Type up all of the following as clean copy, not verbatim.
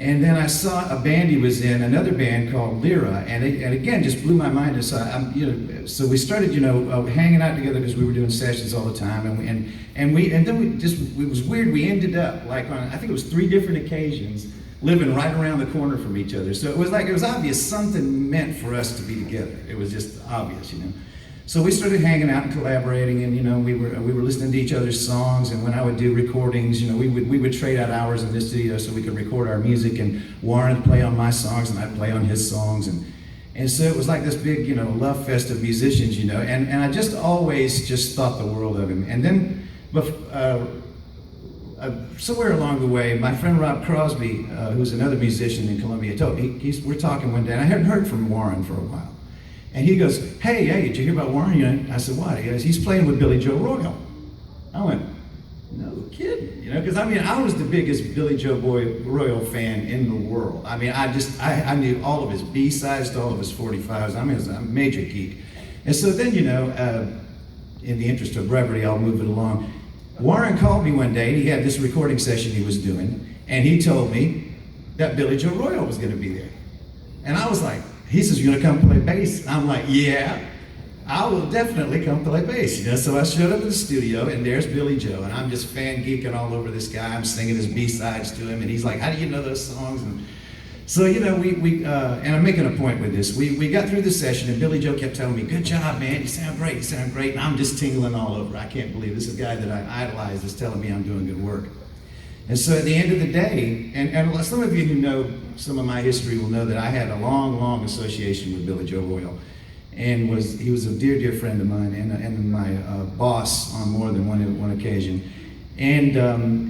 And then I saw a band he was in, another band called Lyra, and again just blew my mind. And so we started, hanging out together because we were doing sessions all the time, and then it was weird. We ended up like on, I think it was 3 different occasions, living right around the corner from each other. So it was obvious something meant for us to be together. It was just obvious. So we started hanging out and collaborating, and we were listening to each other's songs. And when I would do recordings, we would trade out hours in the studio so we could record our music. And Warren would play on my songs, and I'd play on his songs, and so it was like this big, love fest of musicians, And I just always just thought the world of him. And then, somewhere along the way, my friend Rob Crosby, who's another musician in Columbia, we're talking one day, and I hadn't heard from Warren for a while. And he goes, hey, did you hear about Warren? I said, what? He goes, he's playing with Billy Joe Royal. I went, no kidding, because I was the biggest Billy Joe Royal fan in the world. I knew all of his B-sides to all of his 45s. I was a major geek. And so then, in the interest of brevity, I'll move it along. Warren called me one day, and he had this recording session he was doing, and he told me that Billy Joe Royal was gonna be there. And I was like, he says, you're gonna come play bass? I'm like, yeah, I will definitely come play bass. So I showed up in the studio, and there's Billy Joe, and I'm just fan geeking all over this guy. I'm singing his B-sides to him, and he's like, how do you know those songs? And so, and I'm making a point with this. We got through the session, and Billy Joe kept telling me, good job, man, you sound great, and I'm just tingling all over. I can't believe this is a guy that I idolize is telling me I'm doing good work. And so at the end of the day, and some of you who know some of my history will know that I had a long, long association with Billy Joe Royal. And he was a dear, dear friend of mine, and my boss on more than one occasion. And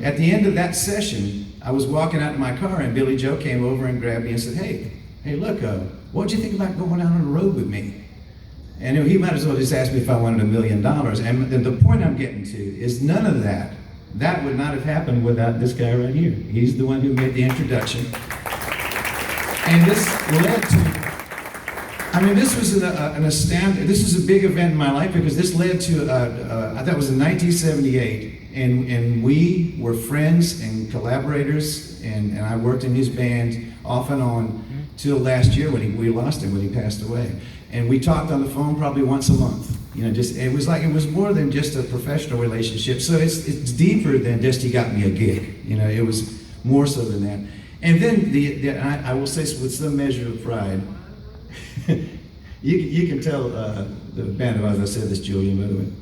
at the end of that session, I was walking out in my car, and Billy Joe came over and grabbed me and said, hey, look, what'd you think about going out on the road with me? And he might as well just ask me if I wanted $1 million. And the point I'm getting to is none of that. That would not have happened without this guy right here. He's the one who made the introduction. And this led to, this was this was a big event in my life, because this led to, that was in 1978, and we were friends and collaborators, and I worked in his band off and on till last year when we lost him, when he passed away. And we talked on the phone probably once a month. It was more than just a professional relationship. So it's deeper than just he got me a gig. It was more so than that. And then I will say with some measure of pride, you can tell the Band of Oz, I said this, Julian, by the way.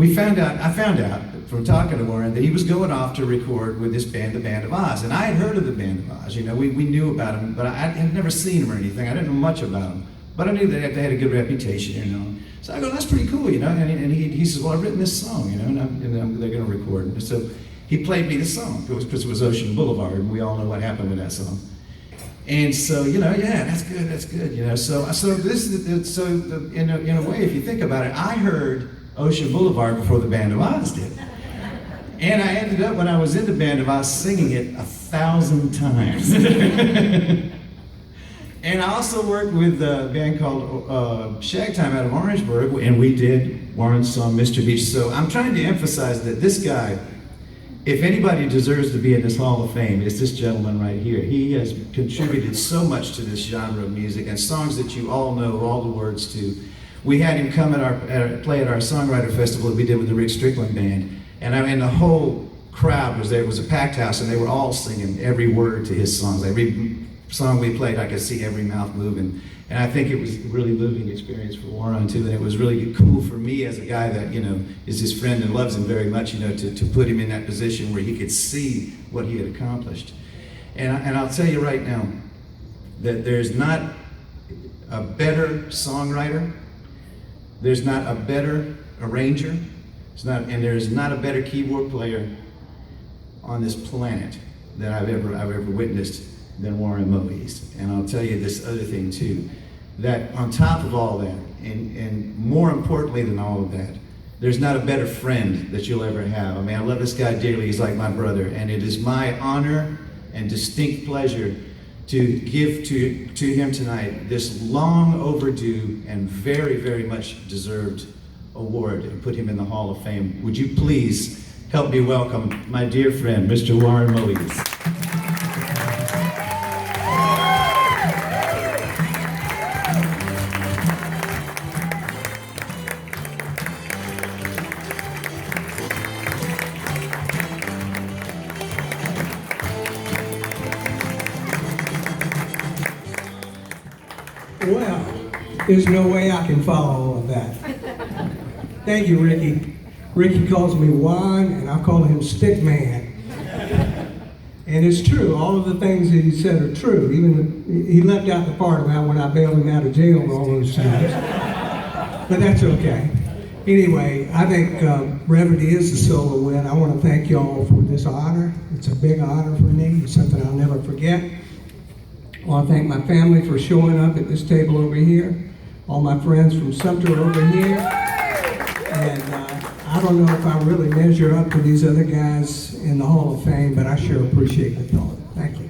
I found out from talking to Warren that he was going off to record with this band, the Band of Oz. And I had heard of the Band of Oz. We knew about him, but I had never seen him or anything. I didn't know much about him. But I knew that they had a good reputation, So I go, that's pretty cool, And he says, well, I've written this song, and they're going to record. And so he played me the song because it was Ocean Boulevard, and we all know what happened with that song. And so, yeah, that's good. So in a way, if you think about it, I heard Ocean Boulevard before the Band of Oz did. And I ended up, when I was in the Band of Oz, singing it 1,000 times. And I also worked with a band called Shagtime out of Orangeburg, and we did Warren's song, Mr. Beach. So I'm trying to emphasize that this guy, if anybody deserves to be in this Hall of Fame, it's this gentleman right here. He has contributed so much to this genre of music, and songs that you all know all the words to. We had him come play at our songwriter festival that we did with the Rick Strickland Band, and the whole crowd was there. It was a packed house, and they were all singing every word to his songs. Every song we played, I could see every mouth moving. And I think it was a really moving experience for Warren too, and it was really cool for me as a guy that, is his friend and loves him very much, to put him in that position where he could see what he had accomplished. And I'll tell you right now, that there's not a better songwriter, there's not a better arranger, and there's not a better keyboard player on this planet that I've ever witnessed than Warren Moe's. And I'll tell you this other thing too, that on top of all that, and more importantly than all of that, there's not a better friend that you'll ever have. I love this guy dearly. He's like my brother, and it is my honor and distinct pleasure to give to him tonight this long overdue and very, very much deserved award and put him in the Hall of Fame. Would you please help me welcome my dear friend, Mr. Warren Moe's. Well, there's no way I can follow all of that. Thank you, Ricky. Ricky calls me Juan, and I call him Stick Man. And it's true. All of the things that he said are true. Even he left out the part about when I bailed him out of jail and all those times. But that's okay. Anyway, I think brevity is the soul of wit. I want to thank y'all for this honor. It's a big honor for me. It's something I'll never forget. I want to thank my family for showing up at this table over here. All my friends from Sumter over here. And I don't know if I really measure up to these other guys in the Hall of Fame, but I sure appreciate the thought. Thank you.